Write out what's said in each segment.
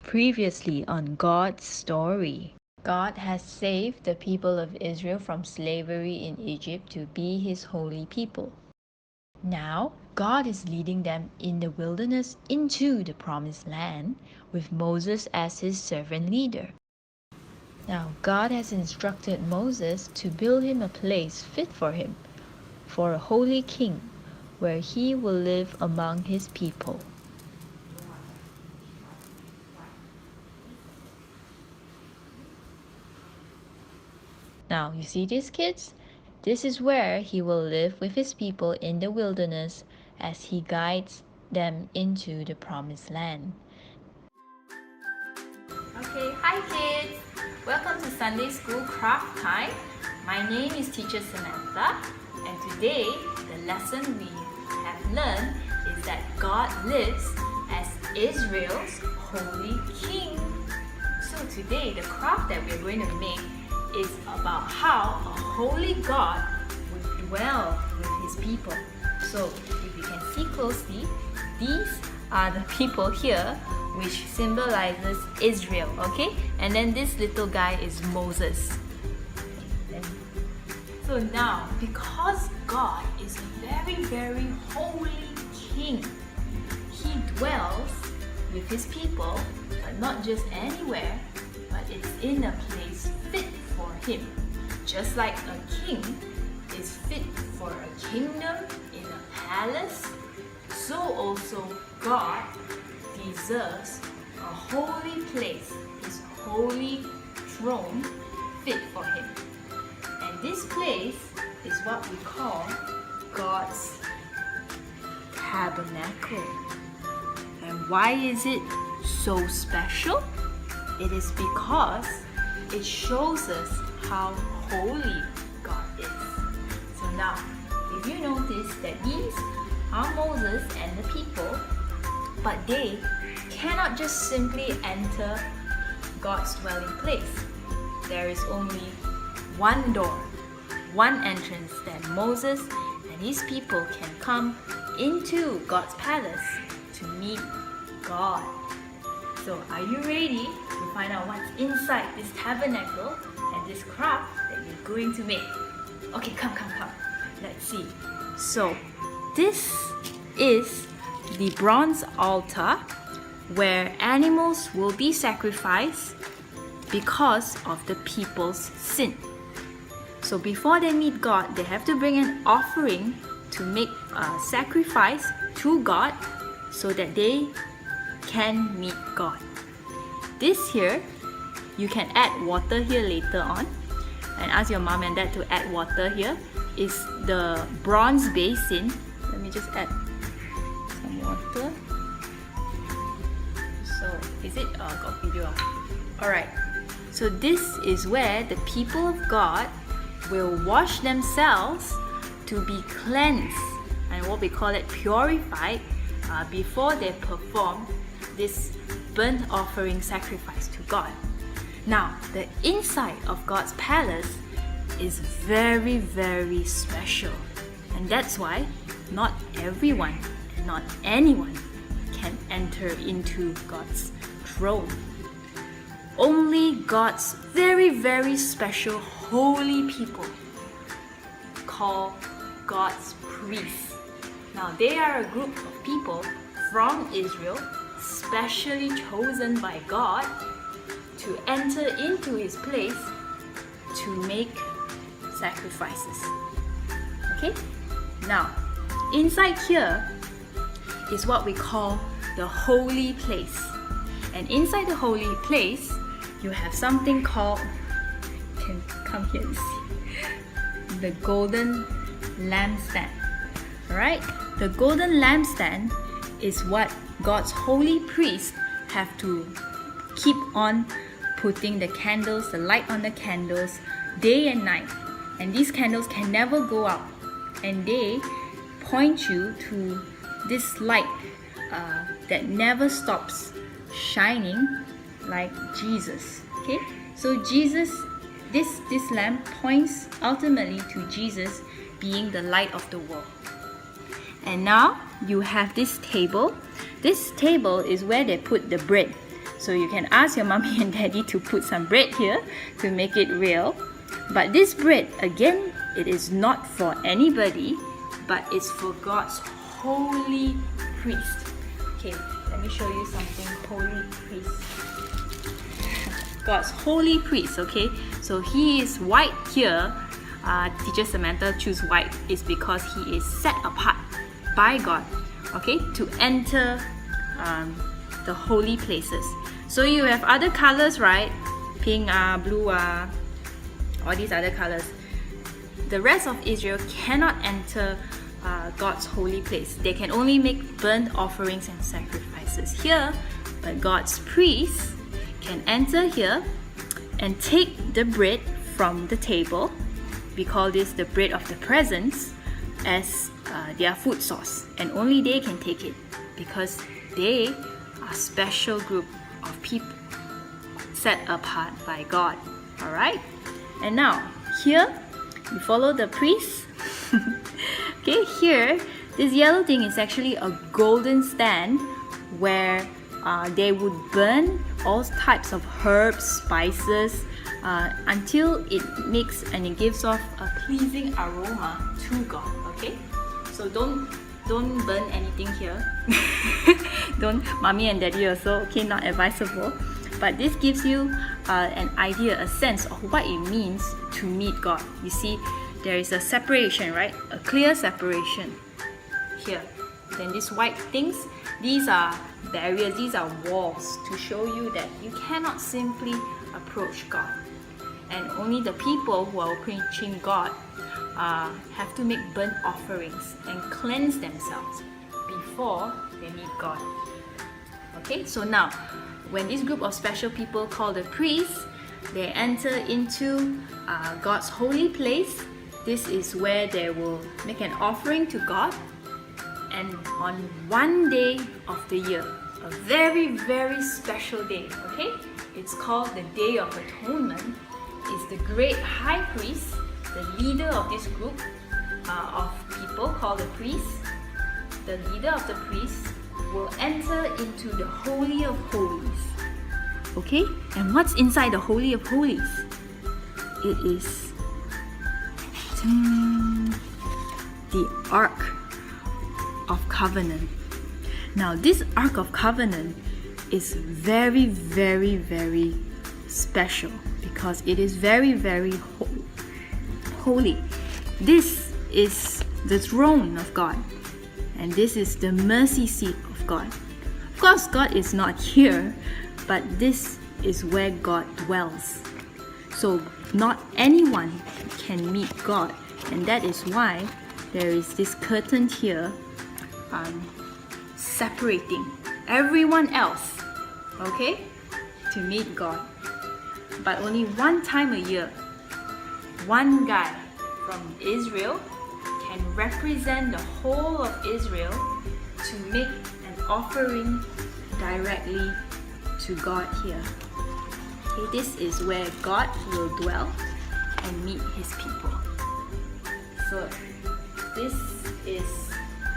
Previously on God's story. God has saved the people of Israel from slavery in Egypt to be His holy people. Now, God is leading them in the wilderness into the promised land with Moses as His servant leader. Now, God has instructed Moses to build him a place fit for him, for a holy king, where he will live among his people. Now, you see these kids? This is where he will live with his people in the wilderness as he guides them into the promised land. Okay, hi kids! Welcome to Sunday School Craft Time. My name is Teacher Samantha, and today the lesson we have learned is that God lives as Israel's holy king. So today the craft that we're going to make is about how a holy God would dwell with his people. So if you can see closely, these are the people here which symbolizes Israel, okay? And then this little guy is Moses. So now, because God is a very, very holy king, he dwells with his people, but not just anywhere, but it's in a place fit for him. Just like a king is fit for a kingdom in a palace, so also God deserves a holy place, his holy throne fit for him. And this place is what we call God's Tabernacle. And why is it so special? It is because it shows us how holy God is. So now, if you notice that these are Moses and the people, but they cannot just simply enter God's dwelling place. There is only one door, one entrance that Moses and his people can come into God's palace to meet God. So are you ready to find out what's inside this tabernacle and this craft that you're going to make? Okay, come. Let's see. So this is the bronze altar where animals will be sacrificed because of the people's sin. So before they meet God, they have to bring an offering to make a sacrifice to God so that they can meet God. This here, you can add water here later on, and ask your mom and dad to add water here, is the bronze basin. Let me just add some water. So, is it? Got video. Alright, so this is where the people of God will wash themselves to be cleansed and what we call it purified before they perform this burnt offering sacrifice to God. Now, the inside of God's palace is very, very special, and that's why not everyone and not anyone can enter into God's throne. Only God's very, very special holy people called God's priests. Now, they are a group of people from Israel, specially chosen by God to enter into his place to make sacrifices. Okay? Now, inside here is what we call the holy place. And inside the holy place, you have something called, can come here and see, the golden lampstand. Alright? The golden lampstand is what God's holy priests have to keep on putting the candles, the light on the candles, day and night. And these candles can never go out. And they point you to this light that never stops shining, like Jesus. Okay? So Jesus, this lamp points ultimately to Jesus being the light of the world. And now you have this table. This table is where they put the bread. So you can ask your mommy and daddy to put some bread here to make it real. But this bread, again, it is not for anybody, but it's for God's holy priest. Okay, let me show you something. Holy priest. God's holy priest, okay? So he is white here. Teacher Samantha choose white is because he is set apart by God, okay, to enter the holy places. So you have other colors, right? Pink, blue, all these other colors. The rest of Israel cannot enter God's holy place. They can only make burnt offerings and sacrifices here, but God's priests can enter here and take the bread from the table. We call this the bread of the presence as their food source, and only they can take it because they are a special group of people set apart by God. Alright? And now, here, you follow the priest. Okay, here, this yellow thing is actually a golden stand where they would burn all types of herbs, spices, until it makes and it gives off a pleasing aroma to God. Okay, so don't burn anything here. Don't, mommy and daddy also. Okay, not advisable. But this gives you an idea, a sense of what it means to meet God. You see, there is a separation, right? A clear separation here. Then these white things, these are barriers, these are walls to show you that you cannot simply approach God. And only the people who are approaching God have to make burnt offerings and cleanse themselves before they meet God. Okay, so now, when this group of special people called the priests, they enter into God's holy place. This is where they will make an offering to God. And on one day of the year, a very, very special day, okay? It's called the Day of Atonement. It's the great high priest, the leader of this group of people called the priests. The leader of the priests will enter into the Holy of Holies. Okay? And what's inside the Holy of Holies? It is the Ark of Covenant. Now, this Ark of Covenant is very, very, very special because it is very, very holy. This is the throne of God, and this is the mercy seat of God. Of course, God is not here, but this is where God dwells. So not anyone can meet God, and that is why there is this curtain here separating everyone else, okay, to meet God. But only one time a year, one guy from Israel can represent the whole of Israel to make an offering directly to God here. Okay, this is where God will dwell and meet his people. So this is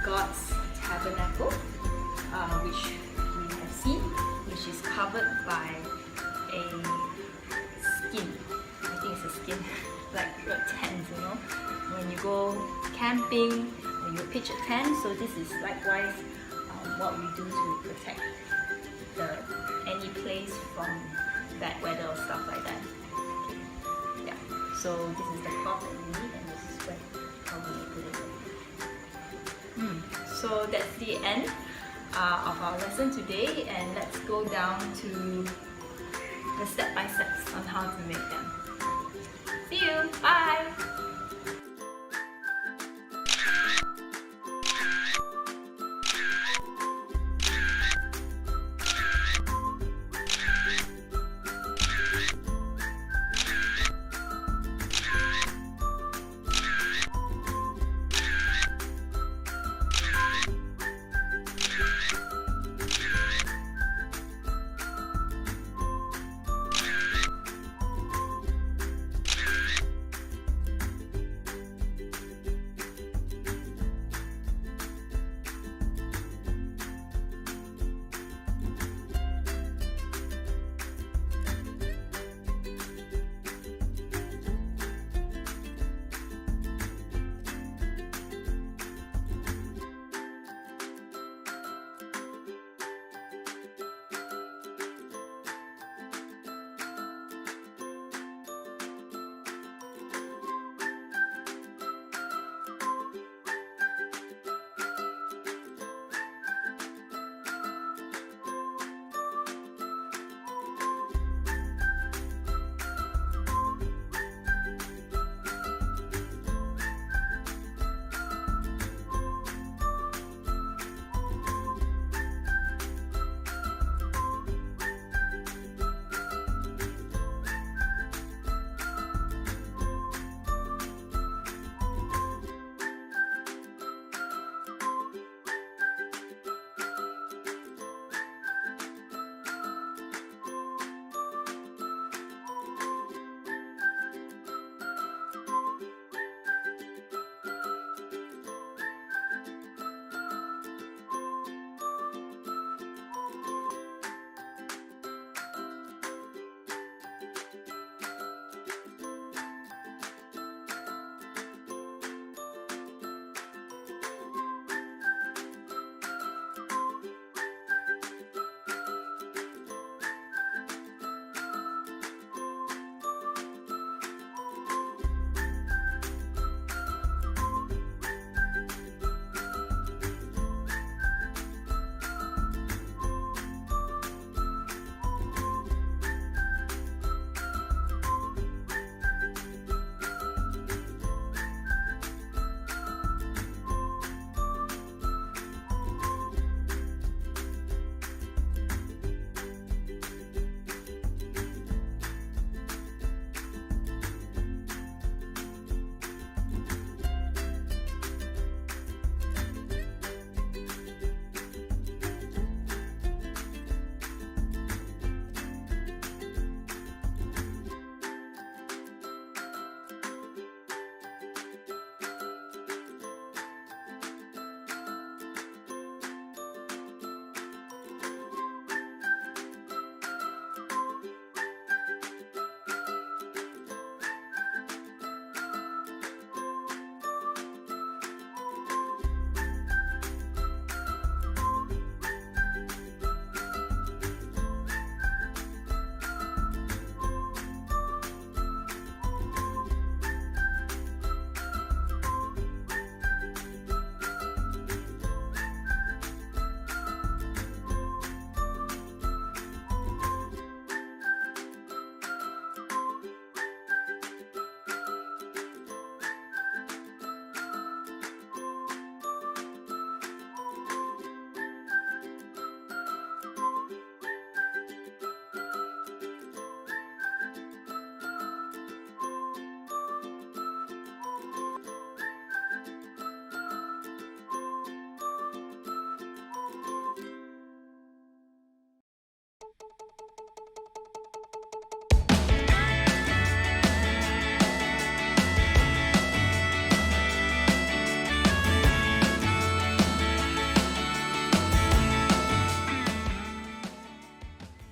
God's tabernacle, which we have seen, which is covered by a skin. I think it's a skin, like a tent, you know. When you go camping, you pitch a tent. So this is likewise what we do to protect any place from bad weather or stuff like that. Okay. Yeah. So this is the cloth that we need, and this is where how we put it in. So that's the end of our lesson today, and let's go down to the step-by-steps on how to make them. See you! Bye!